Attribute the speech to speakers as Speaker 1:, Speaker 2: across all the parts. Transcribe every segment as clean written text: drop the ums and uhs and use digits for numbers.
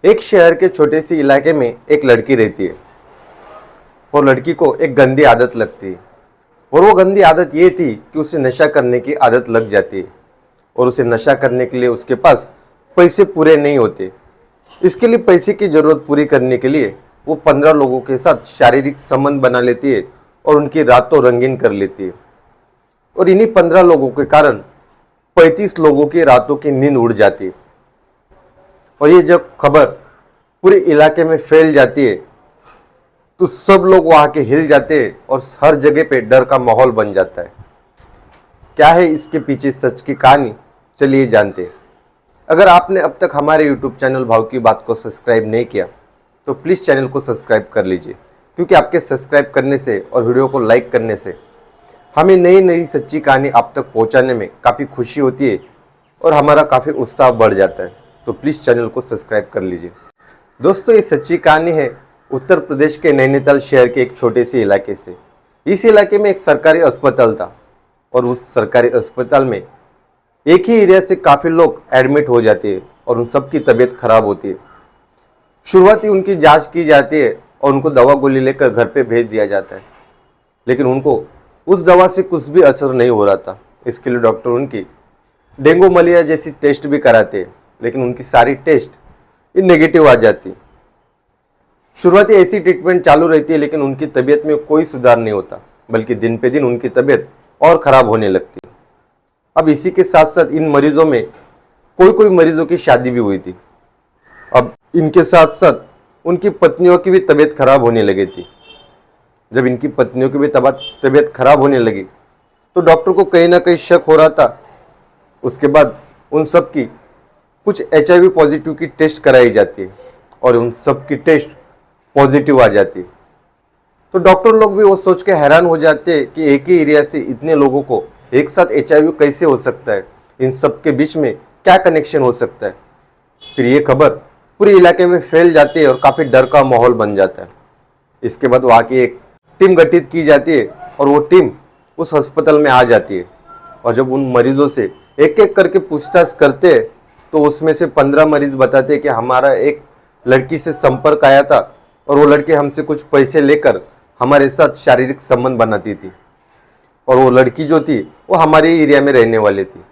Speaker 1: एक शहर के छोटे से इलाके में एक लड़की रहती है और लड़की को एक गंदी आदत लगती है। और वो गंदी आदत ये थी कि उसे नशा करने की आदत लग जाती है और उसे नशा करने के लिए उसके पास पैसे पूरे नहीं होते। इसके लिए पैसे की ज़रूरत पूरी करने के लिए वो 15 लोगों के साथ शारीरिक संबंध बना लेती है और उनकी रातों रंगीन कर लेती है। और इन्हीं 15 लोगों के कारण 35 लोगों की रातों की नींद उड़ जाती है। और ये जब खबर पूरे इलाके में फैल जाती है तो सब लोग वहां के हिल जाते हैं और हर जगह पे डर का माहौल बन जाता है। क्या है इसके पीछे सच की कहानी, चलिए जानते हैं। अगर आपने अब तक हमारे YouTube चैनल भाव की बात को सब्सक्राइब नहीं किया तो प्लीज़ चैनल को सब्सक्राइब कर लीजिए, क्योंकि आपके सब्सक्राइब करने से और वीडियो को लाइक करने से हमें नई नई सच्ची कहानी आप तक पहुंचाने में काफ़ी खुशी होती है और हमारा काफ़ी उत्साह बढ़ जाता है। तो प्लीज़ चैनल को सब्सक्राइब कर लीजिए। दोस्तों, ये सच्ची कहानी है उत्तर प्रदेश के नैनीताल शहर के एक छोटे से इलाके से। इस इलाके में एक सरकारी अस्पताल था और उस सरकारी अस्पताल में एक ही एरिया से काफ़ी लोग एडमिट हो जाते हैं और उन सब की तबीयत खराब होती है। शुरुआती उनकी जांच की जाती है और उनको दवा गोली लेकर घर पे भेज दिया जाता है, लेकिन उनको उस दवा से कुछ भी असर नहीं हो रहा था। इसके लिए डॉक्टर उनकी डेंगू मलेरिया जैसी टेस्ट भी कराते हैं, लेकिन उनकी सारी टेस्ट नेगेटिव आ जाती। शुरुआती ऐसी ट्रीटमेंट चालू रहती है, लेकिन उनकी तबीयत में कोई सुधार नहीं होता, बल्कि दिन पे दिन उनकी तबीयत और ख़राब होने लगती। अब इसी के साथ साथ इन मरीजों में कोई मरीजों की शादी भी हुई थी। अब इनके साथ साथ उनकी पत्नियों की भी तबीयत खराब होने लगी थी। जब इनकी पत्नियों की भी तबीयत खराब होने लगी तो डॉक्टर को कहीं ना कहीं शक हो रहा था। उसके बाद उन सब की कुछ HIV पॉजिटिव की टेस्ट कराई जाती है और उन सब की टेस्ट पॉजिटिव आ जाती है। तो डॉक्टर लोग भी वो सोच के हैरान हो जाते हैं कि एक ही एरिया से इतने लोगों को एक साथ HIV कैसे हो सकता है, इन सब के बीच में क्या कनेक्शन हो सकता है। फिर ये खबर पूरे इलाके में फैल जाती है और काफ़ी डर का माहौल बन जाता है। इसके बाद वहाँ की एक टीम गठित की जाती है और वो टीम उस अस्पताल में आ जाती है। और जब उन मरीजों से एक एक करके पूछताछ करते हैं तो उसमें से 15 मरीज बताते हैं कि हमारा एक लड़की से संपर्क आया था और वो लड़की हमसे कुछ पैसे लेकर हमारे साथ शारीरिक संबंध बनाती थी, और वो लड़की जो थी वो हमारे एरिया में रहने वाली थी।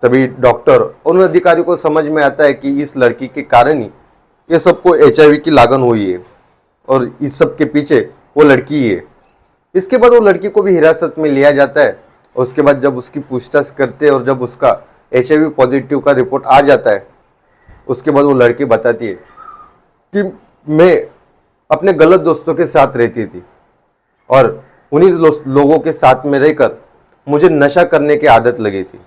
Speaker 1: तभी डॉक्टर और उन अधिकारियों को समझ में आता है कि इस लड़की के कारण ही ये सबको HIV की लागन हुई है और इस सब के पीछे वो लड़की ही है। इसके बाद वो लड़की को भी हिरासत में लिया जाता है। उसके बाद जब उसकी पूछताछ करते हैं और जब उसका HIV पॉजिटिव का रिपोर्ट आ जाता है, उसके बाद वो लड़की बताती है कि मैं अपने गलत दोस्तों के साथ रहती थी और उन्हीं लोगों के साथ में रहकर मुझे नशा करने की आदत लगी थी,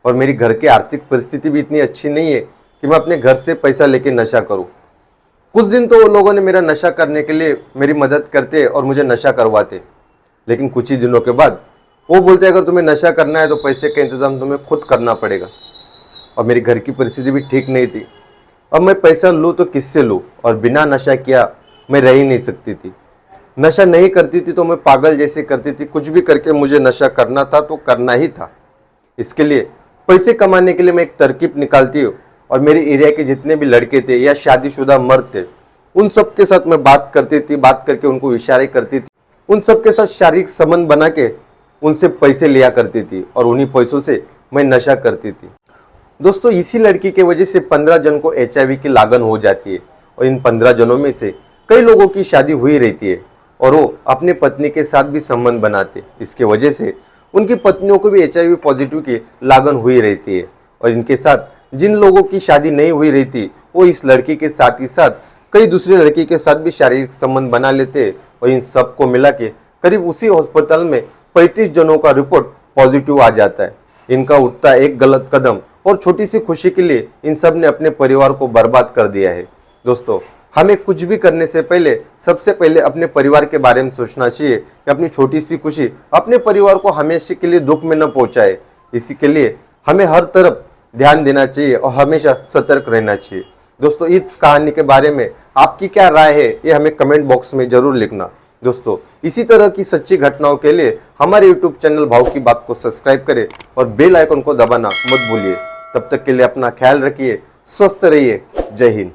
Speaker 1: और मेरी घर की आर्थिक परिस्थिति भी इतनी अच्छी नहीं है कि मैं अपने घर से पैसा लेके नशा करूं। कुछ दिन तो वो लोगों ने मेरा नशा करने के लिए मेरी मदद करते और मुझे नशा करवाते, लेकिन कुछ ही दिनों के बाद वो बोलते अगर तुम्हें नशा करना है तो पैसे का इंतज़ाम तुम्हें खुद करना पड़ेगा। और मेरी घर की परिस्थिति भी ठीक नहीं थी। अब मैं पैसा लूँ तो किससे लूँ, और बिना नशा किया मैं रह ही नहीं सकती थी। नशा नहीं करती थी तो मैं पागल जैसे करती थी। कुछ भी करके मुझे नशा करना था तो करना ही था। इसके लिए पैसे कमाने के लिए मैं एक तरकीब निकालती हूँ और मेरे एरिया के जितने भी लड़के थे या शादीशुदा मर्द थे उन सब के साथ मैं बात करती थी। बात करके उनको इशारे करती थी, उन सब के साथ शारीरिक संबंध बना के उनसे पैसे लिया करती थी और उन्हीं पैसों से मैं नशा करती थी। दोस्तों, इसी लड़की के वजह से 15 जन को HIV की लागन हो जाती है और इन 15 जनों में से कई लोगों की शादी हुई रहती है और वो अपनी पत्नी के साथ भी संबंध बनाते। इसके वजह से उनकी पत्नियों को भी HIV पॉजिटिव की लागन हुई रहती है। और इनके साथ जिन लोगों की शादी नहीं हुई रहती वो इस लड़की के साथ ही साथ कई दूसरे लड़की के साथ भी शारीरिक संबंध बना लेते हैं और इन सबको मिला के करीब उसी अस्पताल में 35 जनों का रिपोर्ट पॉजिटिव आ जाता है। इनका उठता एक गलत कदम और छोटी सी खुशी के लिए इन सब ने अपने परिवार को बर्बाद कर दिया है। दोस्तों, हमें कुछ भी करने से पहले सबसे पहले अपने परिवार के बारे में सोचना चाहिए कि अपनी छोटी सी खुशी अपने परिवार को हमेशा के लिए दुख में न पहुंचाए। इसी के लिए हमें हर तरफ ध्यान देना चाहिए और हमेशा सतर्क रहना चाहिए। दोस्तों, इस कहानी के बारे में आपकी क्या राय है ये हमें कमेंट बॉक्स में जरूर लिखना। दोस्तों, इसी तरह की सच्ची घटनाओं के लिए हमारे YouTube चैनल भाव की बात को सब्सक्राइब करें और बेल आइकन को दबाना मत भूलिए। तब तक के लिए अपना ख्याल रखिए, स्वस्थ रहिए। जय हिंद।